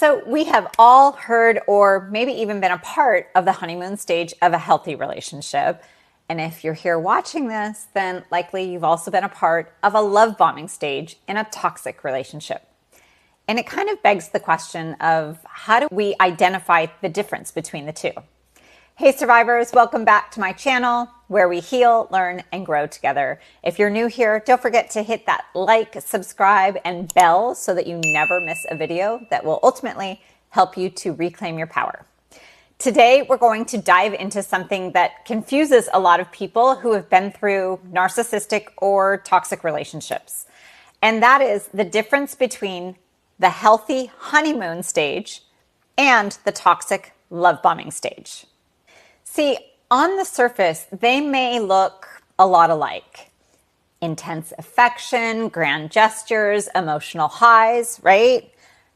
So we have all heard or maybe even been a part of the honeymoon stage of a healthy relationship. And if you're here watching this, then likely you've also been a part of a love bombing stage in a toxic relationship. And it kind of begs the question of how do we identify the difference between the two? Hey survivors, welcome back to my channel where we heal, learn, and grow together. If you're new here, don't forget to hit that like, subscribe, and bell so that you never miss a video that will ultimately help you to reclaim your power. Today, we're going to dive into something that confuses a lot of people who have been through narcissistic or toxic relationships. And that is the difference between the healthy honeymoon stage and the toxic love bombing stage. See, on the surface, they may look a lot alike. Intense affection, grand gestures, emotional highs, right?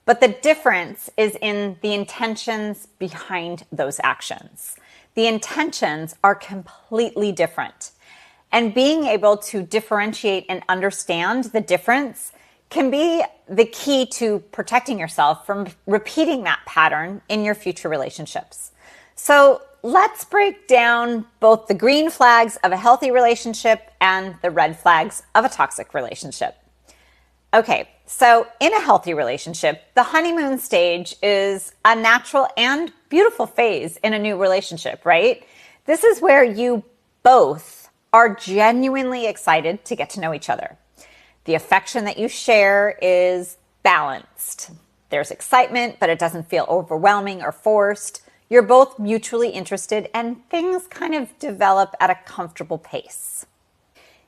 But the difference is in the intentions behind those actions. The intentions are completely different. And being able to differentiate and understand the difference can be the key to protecting yourself from repeating that pattern in your future relationships. So let's break down both the green flags of a healthy relationship and the red flags of a toxic relationship. Okay, so in a healthy relationship, the honeymoon stage is a natural and beautiful phase in a new relationship, right? This is where you both are genuinely excited to get to know each other. The affection that you share is balanced. There's excitement, but it doesn't feel overwhelming or forced. You're both mutually interested and things kind of develop at a comfortable pace.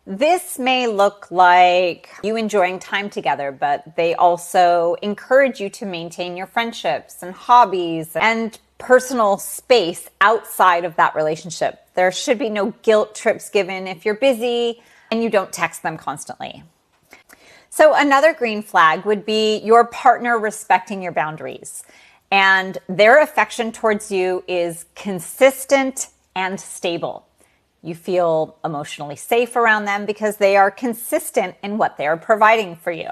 This may look like you enjoying time together, but they also encourage you to maintain your friendships and hobbies and personal space outside of that relationship. There should be no guilt trips given if you're busy and you don't text them constantly. So another green flag would be your partner respecting your boundaries. And their affection towards you is consistent and stable. You feel emotionally safe around them because they are consistent in what they are providing for you.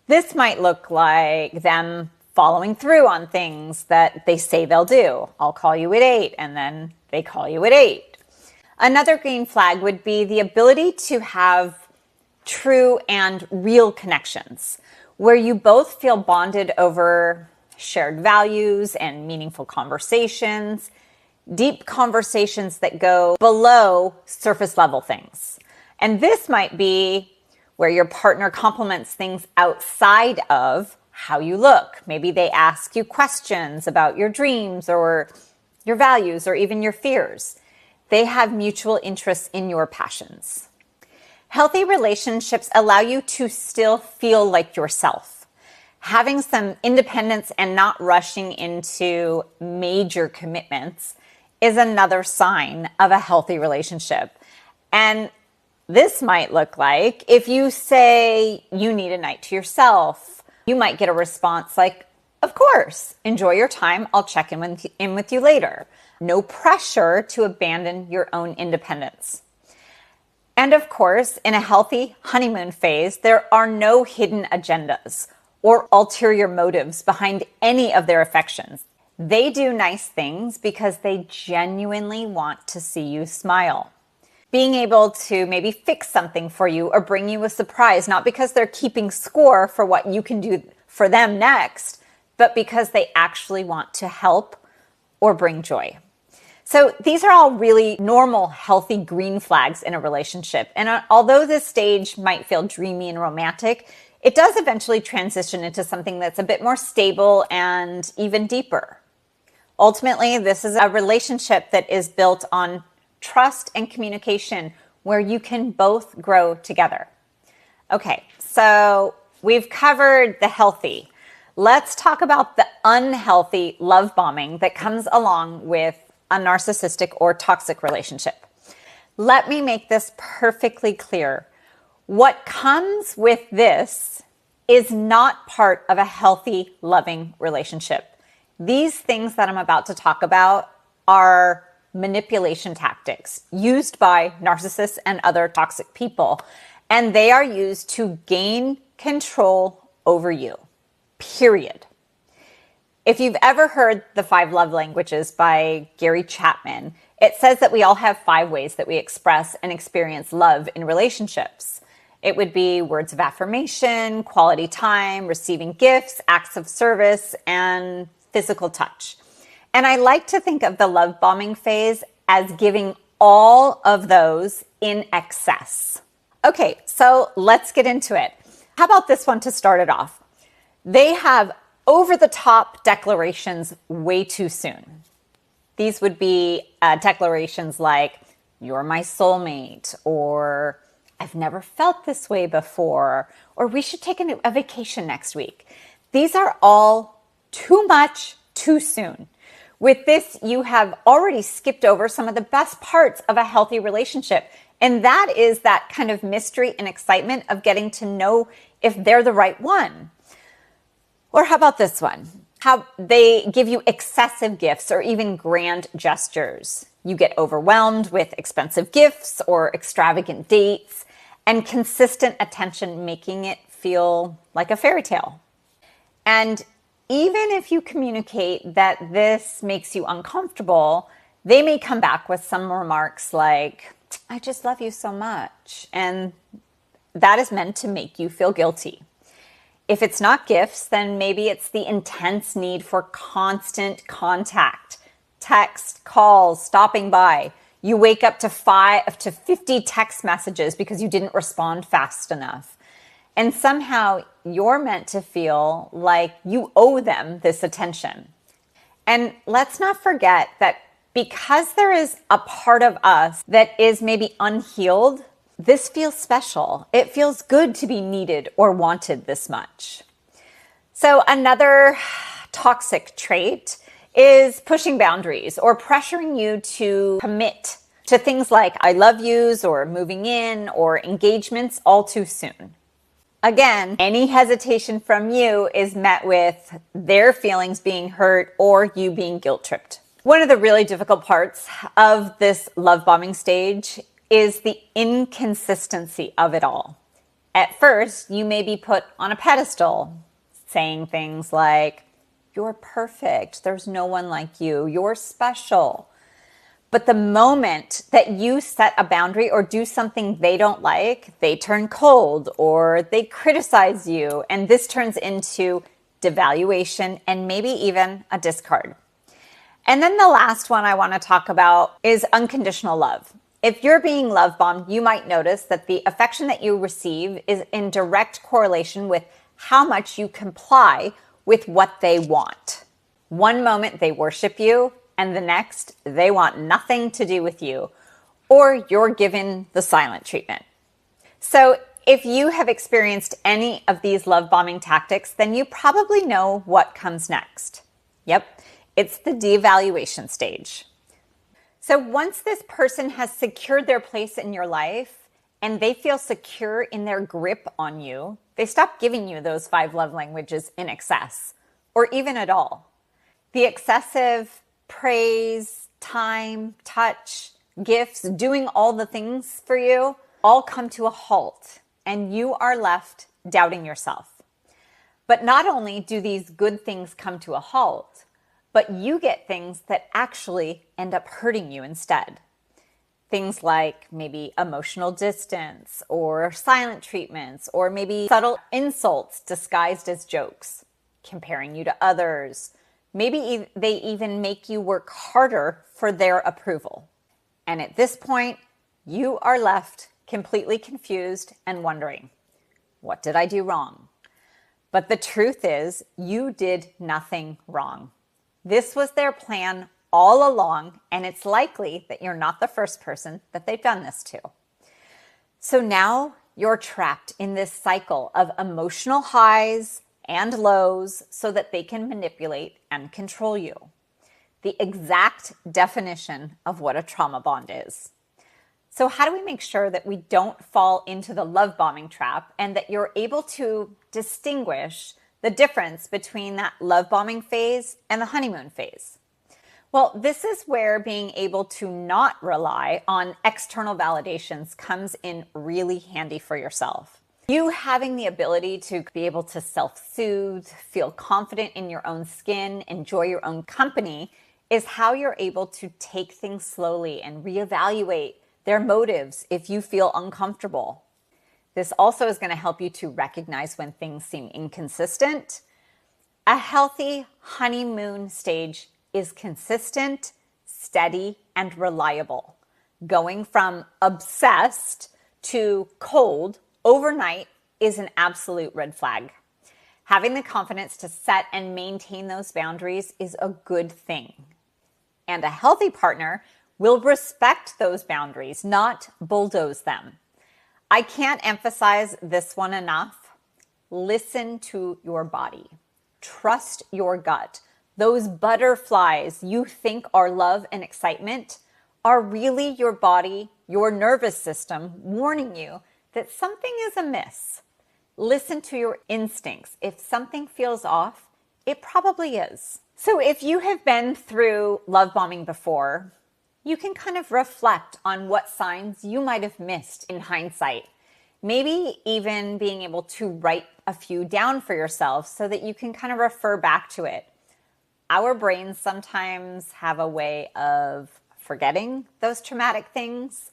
This might look like them following through on things that they say they'll do. I'll call you at 8, and then they call you at 8. Another green flag would be the ability to have true and real connections where you both feel bonded over shared values and meaningful conversations, deep conversations that go below surface level things. And this might be where your partner compliments things outside of how you look. Maybe they ask you questions about your dreams or your values or even your fears. They have mutual interests in your passions. Healthy relationships allow you to still feel like yourself. Having some independence and not rushing into major commitments is another sign of a healthy relationship. And this might look like if you say you need a night to yourself, you might get a response like, of course, enjoy your time. I'll check in with you later. No pressure to abandon your own independence. And of course, in a healthy honeymoon phase, there are no hidden agendas or ulterior motives behind any of their affections. They do nice things because they genuinely want to see you smile. Being able to maybe fix something for you or bring you a surprise, not because they're keeping score for what you can do for them next, but because they actually want to help or bring joy. So these are all really normal, healthy green flags in a relationship. And although this stage might feel dreamy and romantic, it does eventually transition into something that's a bit more stable and even deeper. Ultimately, this is a relationship that is built on trust and communication where you can both grow together. Okay, so we've covered the healthy. Let's talk about the unhealthy love bombing that comes along with a narcissistic or toxic relationship. Let me make this perfectly clear. What comes with this is not part of a healthy, loving relationship. These things that I'm about to talk about are manipulation tactics used by narcissists and other toxic people, and they are used to gain control over you, period. If you've ever heard The 5 Love Languages by Gary Chapman, it says that we all have 5 ways that we express and experience love in relationships. It would be words of affirmation, quality time, receiving gifts, acts of service, and physical touch. And I like to think of the love bombing phase as giving all of those in excess. Okay, so let's get into it. How about this one to start it off? They have over-the-top declarations way too soon. These would be declarations like, "You're my soulmate," or "I've never felt this way before," or "We should take a vacation next week." These are all too much, too soon. With this, you have already skipped over some of the best parts of a healthy relationship. And that is that kind of mystery and excitement of getting to know if they're the right one. Or how about this one? How they give you excessive gifts or even grand gestures. You get overwhelmed with expensive gifts or extravagant dates and consistent attention, making it feel like a fairy tale. And even if you communicate that this makes you uncomfortable, they may come back with some remarks like, "I just love you so much." And that is meant to make you feel guilty. If it's not gifts, then maybe it's the intense need for constant contact, text, calls, stopping by. You wake up to 5 to 50 text messages because you didn't respond fast enough. And somehow you're meant to feel like you owe them this attention. And let's not forget that because there is a part of us that is maybe unhealed, this feels special. It feels good to be needed or wanted this much. So another toxic trait is pushing boundaries or pressuring you to commit to things like "I love yous" or moving in or engagements all too soon. Again, any hesitation from you is met with their feelings being hurt or you being guilt-tripped. One of the really difficult parts of this love bombing stage is the inconsistency of it all. At first, you may be put on a pedestal, saying things like, "You're perfect, there's no one like you, you're special." But the moment that you set a boundary or do something they don't like, they turn cold or they criticize you, and this turns into devaluation and maybe even a discard. And then the last one I want to talk about is unconditional love. If you're being love bombed, you might notice that the affection that you receive is in direct correlation with how much you comply with what they want. One moment they worship you, and the next they want nothing to do with you, or you're given the silent treatment. So if you have experienced any of these love bombing tactics, then you probably know what comes next. Yep, it's the devaluation stage. So once this person has secured their place in your life and they feel secure in their grip on you, they stop giving you those 5 love languages in excess or even at all. The excessive praise, time, touch, gifts, doing all the things for you all come to a halt and you are left doubting yourself. But not only do these good things come to a halt, but you get things that actually end up hurting you instead. Things like maybe emotional distance or silent treatments or maybe subtle insults disguised as jokes, comparing you to others. Maybe they even make you work harder for their approval. And at this point, you are left completely confused and wondering, what did I do wrong? But the truth is, you did nothing wrong. This was their plan all along, and it's likely that you're not the first person that they've done this to. So now you're trapped in this cycle of emotional highs and lows so that they can manipulate and control you. The exact definition of what a trauma bond is. So how do we make sure that we don't fall into the love bombing trap and that you're able to distinguish the difference between that love bombing phase and the honeymoon phase? Well, this is where being able to not rely on external validations comes in really handy for yourself. You having the ability to be able to self-soothe, feel confident in your own skin, enjoy your own company is how you're able to take things slowly and reevaluate their motives if you feel uncomfortable. This also is going to help you to recognize when things seem inconsistent. A healthy honeymoon stage is consistent, steady, and reliable. Going from obsessed to cold overnight is an absolute red flag. Having the confidence to set and maintain those boundaries is a good thing. And a healthy partner will respect those boundaries, not bulldoze them. I can't emphasize this one enough. Listen to your body. Trust your gut. Those butterflies you think are love and excitement are really your body, your nervous system warning you that something is amiss. Listen to your instincts. If something feels off, it probably is. So if you have been through love bombing before, you can kind of reflect on what signs you might have missed in hindsight. Maybe even being able to write a few down for yourself so that you can kind of refer back to it. Our brains sometimes have a way of forgetting those traumatic things.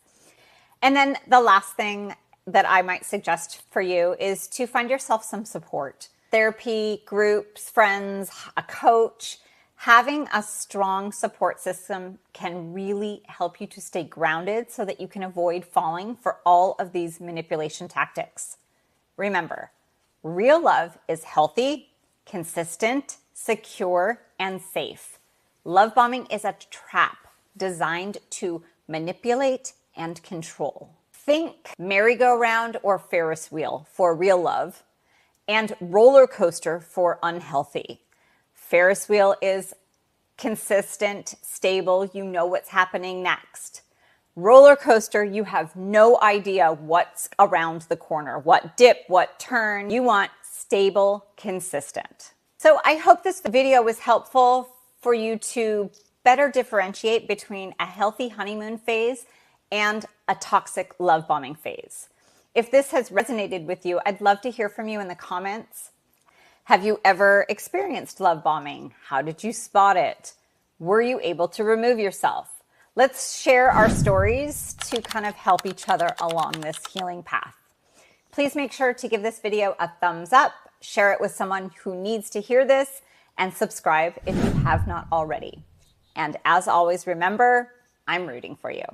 And then the last thing that I might suggest for you is to find yourself some support. Therapy, groups, friends, a coach. Having a strong support system can really help you to stay grounded so that you can avoid falling for all of these manipulation tactics. Remember, real love is healthy, consistent, secure, and safe. Love bombing is a trap designed to manipulate and control. Think merry-go-round or Ferris wheel for real love and roller coaster for unhealthy. Ferris wheel is consistent, stable, you know what's happening next. Roller coaster, you have no idea what's around the corner, what dip, what turn. You want stable, consistent. So I hope this video was helpful for you to better differentiate between a healthy honeymoon phase and a toxic love bombing phase. If this has resonated with you, I'd love to hear from you in the comments. Have you ever experienced love bombing? How did you spot it? Were you able to remove yourself? Let's share our stories to kind of help each other along this healing path. Please make sure to give this video a thumbs up, share it with someone who needs to hear this, and subscribe if you have not already. And as always, remember, I'm rooting for you.